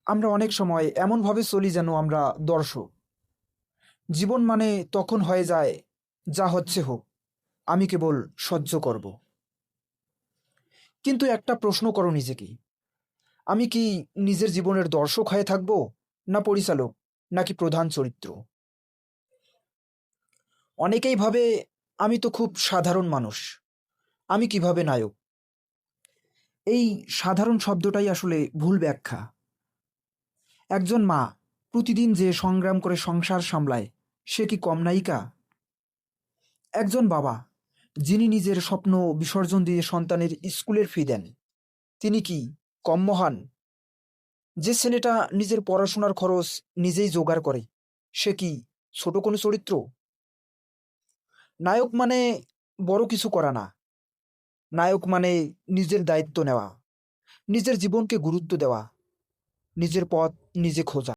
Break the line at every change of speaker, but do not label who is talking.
আমরা অনেক সময় এমনভাবে চলি যেন আমরা দর্শক। জীবন মানে তখন হয়ে যায়, যা হচ্ছে হোক, আমি কেবল সহ্য করব। কিন্তু একটা প্রশ্ন করো নিজেকে, আমি কি নিজের জীবনের দর্শক হয়ে থাকব, না পরিচালক, নাকি প্রধান চরিত্র? অনেকেই ভাবে আমি তো খুব সাধারণ মানুষ, আমি কিভাবে নায়ক? এই সাধারণ শব্দটাই আসলে ভুল ব্যাখ্যা। একজন মা প্রতিদিন যে সংগ্রাম করে সংসার সামলায়, সে কি কম নায়িকা? একজন বাবা যিনি নিজের স্বপ্ন বিসর্জন দিয়ে সন্তানের স্কুলের ফি দেন, তিনি কি কম মহান? যে ছেলেটা নিজের পড়াশোনার খরচ নিজেই জোগাড় করে, সে কি ছোট কোনো চরিত্র? নায়ক মানে বড় কিছু করা না। নায়ক মানে নিজের দায়িত্ব নেওয়া, নিজের জীবনকে গুরুত্ব দেওয়া, নিজের পথ নিজে খোঁজা।